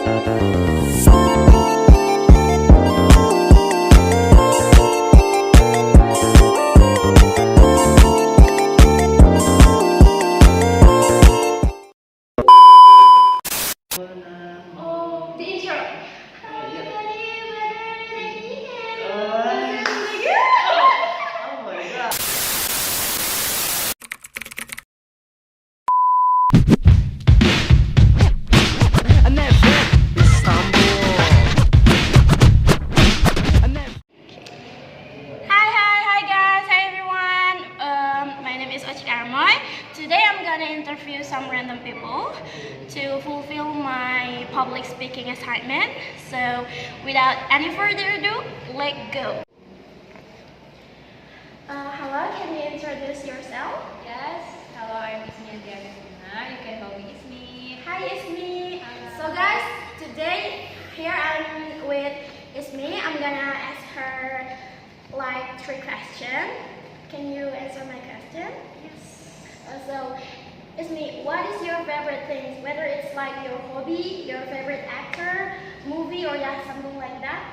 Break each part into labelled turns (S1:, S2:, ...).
S1: Oh, the intro. Hi guys, hi everyone. My name is Ochik Armoy. Today I'm gonna interview some random people to fulfill my public speaking assignment. So without any further ado, let's go. Hello, can you introduce yourself?
S2: Yes, hello, I'm Ismi Antiaga Sina. You can call me Ismi.
S1: Hi Ismi.
S2: Hello.
S1: So guys, today here I'm with Ismi. I'm gonna ask her like 3 questions. Can you answer my question?
S2: Yes.
S1: So, Ismi, what is your favorite things? Whether it's like your hobby, your favorite actor, movie, or yeah, something like that.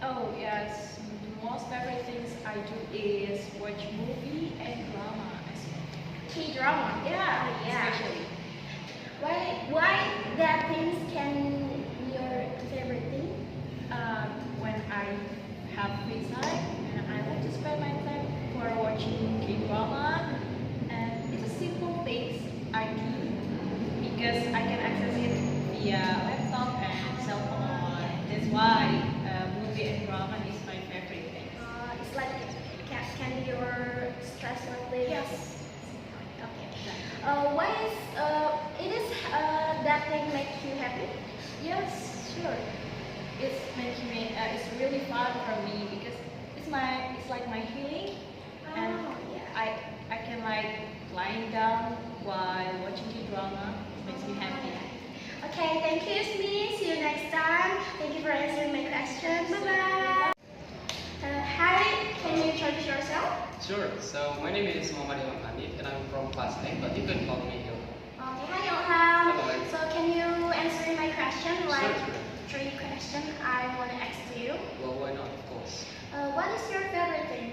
S2: Oh, yes. The most favorite things I do is watch movie and drama as well.
S1: K-drama. Yeah.
S2: Especially.
S1: Why that things can be your favorite thing?
S2: When I have free time and I like to spend my time for watching K-drama, and it's a simple things I do because I can access it via laptop and cell phone. That's why movie and drama is my favorite thing.
S1: It's like can be your stress relief.
S2: Yes.
S1: Okay. Why is it is that thing makes you happy?
S2: Yes, sure. It's making me. It's really fun for me because it's like my healing, and
S1: Oh, yeah.
S2: I can like lying down while watching the drama. It makes me happy.
S1: Okay, thank you, Ismi. See you next time. Thank you for answering my questions. Bye bye. Hi, can you introduce yourself?
S3: Sure. So my name is Muhammad Ilham Hanif and I'm from class 8, but you can call me Ilham.
S1: Okay, hi Ilham.
S3: Hello.
S1: So can you answer my question? Like
S3: Sure.
S1: 3 questions I want to ask you.
S3: Well, why not? Of course.
S1: What is your favorite thing?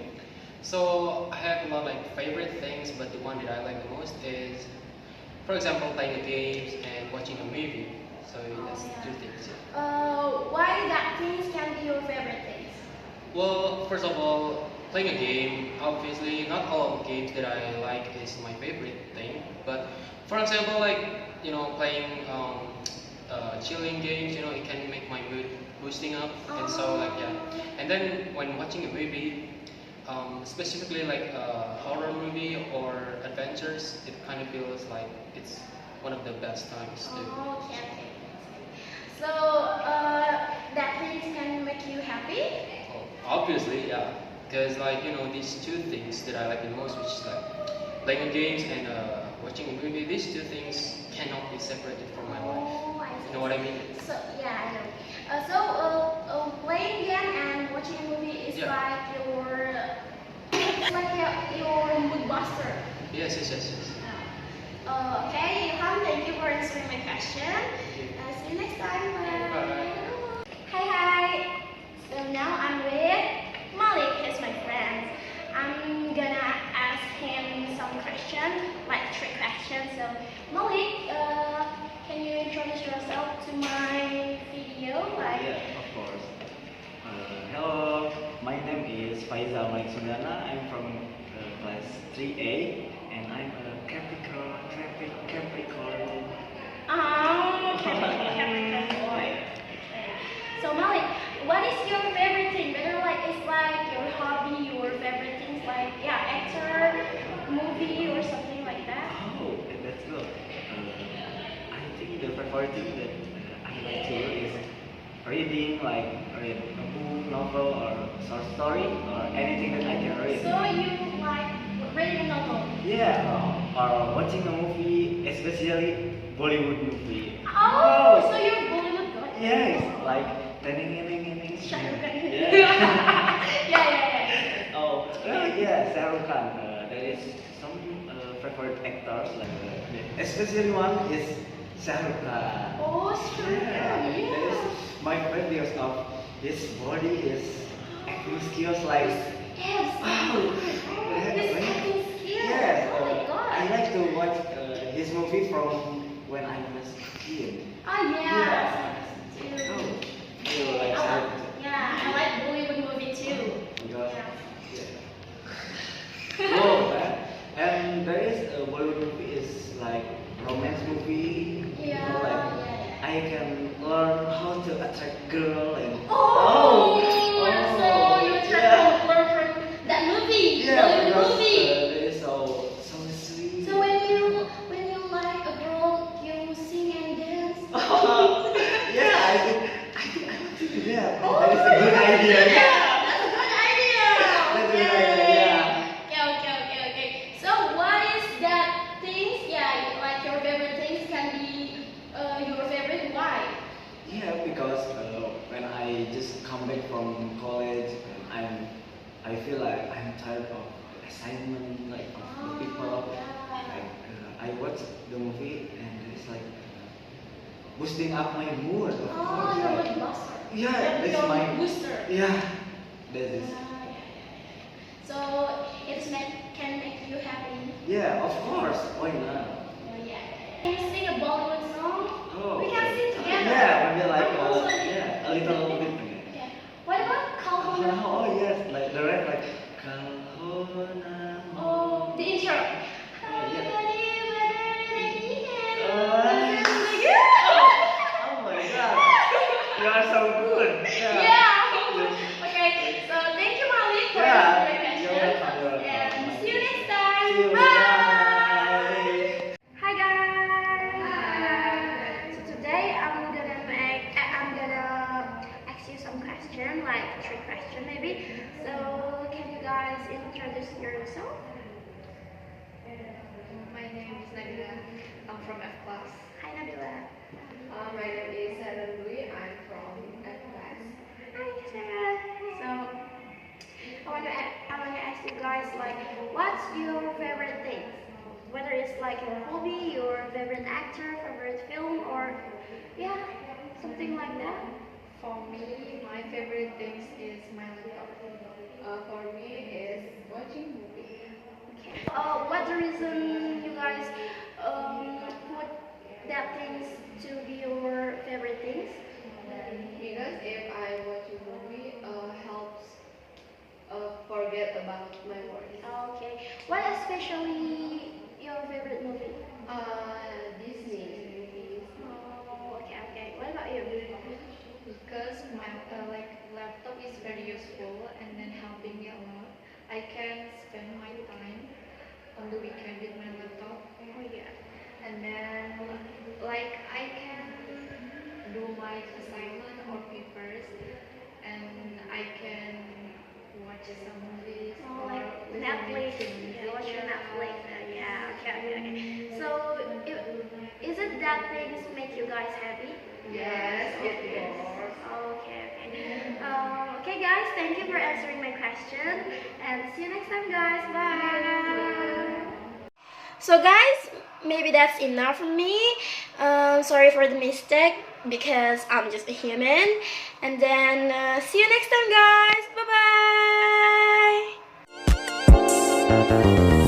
S3: So I have a lot like favorite things, but the one that I like the most is, for example, playing games and watching a movie. So that's
S1: yeah.
S3: 2 things. Yeah.
S1: Why that things can be your favorite things?
S3: Well, first of all, playing a game. Obviously, not all of the games that I like is my favorite thing. But for example, like playing chilling games. It can make my mood boosting up, and so like yeah. And then when watching a movie, specifically like a horror movie or adventures, it kind of feels like it's one of the best times to.
S1: Okay. So that things can make you happy?
S3: Oh, obviously, yeah. Because like these 2 things that I like the most, which is like playing games and watching a movie. These 2 things cannot be separated from my life.
S1: Oh, I see.
S3: You know what I mean?
S1: So yeah, I know. Playing game and watching a movie is
S3: Yeah.
S1: like your mood buster.
S3: Yes.
S1: Okay, Ilham, thank you for answering my question. See you next time. Bye.
S3: Bye.
S1: Hi. So now I'm with Malik. He's my friend. I'm gonna ask him some questions, like 3 questions. So Malik, can you introduce yourself to my video?
S4: Yeah, of course. Hello, my name is Faizal Malik Sundana. I'm from class 3A and I'm a Capricorn.
S1: Oh, Capricorn boy. So Malik, what is your favorite thing? Whether like it's like your hobby, your favorite things like actor, movie, or something like that.
S4: Oh, that's good. I think the favorite thing that I like to do is reading, like read a book, novel, or short story, or anything that I can read.
S1: So you like reading a novel?
S4: Yeah, or watching a movie, especially Bollywood movie.
S1: Oh, so you're Bollywood guy?
S4: Yes, like Tening.
S1: Shah Rukh Khan.
S4: Yeah.
S1: Yeah.
S4: Oh, well, yeah, Shah Rukh Khan. There is some favorite actors, like especially one is Shah Rukh Khan.
S1: Oh,
S2: Buster.
S4: Yeah,
S2: Yeah.
S4: that is my friend because of his body, his acting skills, like
S1: Yes.
S4: wow.
S1: His acting skills.
S4: Yes,
S1: Oh my god.
S4: I like to watch his movie from when I was a kid.
S1: Oh yeah.
S4: Oh,
S1: Too.
S4: you like that?
S1: Yeah, I like Bollywood movie too.
S4: Because,
S1: Yeah.
S4: yeah. Oh, and there is a Bollywood movie is like romance movie. You know, like
S1: Yeah.
S4: I can learn how to attract girl and
S1: Oh, so you
S4: yeah.
S1: try to learn from that movie,
S4: Yeah,
S1: Bollywood
S4: because
S1: movie.
S4: it is so sweet.
S1: So when you like a girl, you sing and dance.
S4: Yeah, I want to do that.
S1: Oh,
S4: That is a good idea.
S1: Yeah, that's a good idea.
S4: That's a good idea, yeah.
S1: Okay. So what is that things? Yeah, like your favorite things can be your favorite. Why?
S4: Yeah, because when I just come back from college, I feel like I'm tired of the assignment, like of the people. Like I watch the movie and it's like boosting up my mood. Of
S1: Oh,
S4: course,
S1: you're
S4: like,
S1: a buster.
S4: yeah, that's
S1: You're
S4: my
S1: a booster.
S4: yeah. That is
S1: So can make you happy.
S4: yeah, of course. Why not?
S1: Yeah. Can you sing a Bollywood song?
S4: Oh,
S1: We can sing together.
S4: yeah, maybe like
S1: I'm also
S4: yeah, a little bit.
S1: Yeah. What about Kalhona?
S4: Oh yes, like the rap like Kalhona.
S1: Oh, the intro.
S4: Oh my god, you are so good.
S1: Yeah. Okay. So thank you, Malik, for
S4: Yeah,
S1: answering the
S4: you're
S1: question.
S4: welcome, you're welcome.
S1: And see you next time.
S4: See you,
S1: Bye.
S4: bye.
S1: Hi guys. So today I'm gonna ask you some question, like 3 questions maybe. So can you guys introduce yourself?
S2: My name is Nabila. I'm from F class.
S1: Hi Nabila.
S2: My name is Sarah Dwi. I'm from F class.
S1: Hi Sarah. So I wanna ask you guys like, what's your favorite things? Whether it's like your hobby, your favorite actor, favorite film, or yeah, something like that.
S2: For me, my favorite things is my laptop. For me, is watching movie.
S1: Okay. What's the reason you guys put that things to be your favorite things?
S2: Because if I watch a movie, helps forget about my worries.
S1: Okay. What especially your favorite movie?
S2: Disney movies.
S1: Oh, okay. What about you?
S2: Because my laptop is very useful and then helping me a lot. I can spend my time on the weekend with my laptop.
S1: Oh yeah.
S2: And then I can do my assignment or papers and I can watch some movies
S1: Oh,
S2: or
S1: like
S2: listen
S1: Netflix.
S2: to music.
S1: Yeah, watch your Netflix. Yeah. Okay. So, is it that things make you guys happy?
S2: Yes, it is.
S1: Okay. Okay, guys. Thank you for answering my question, and see you next time, guys. Bye. So, guys, maybe that's enough from me. Sorry for the mistake because I'm just a human. And then see you next time, guys. Bye bye.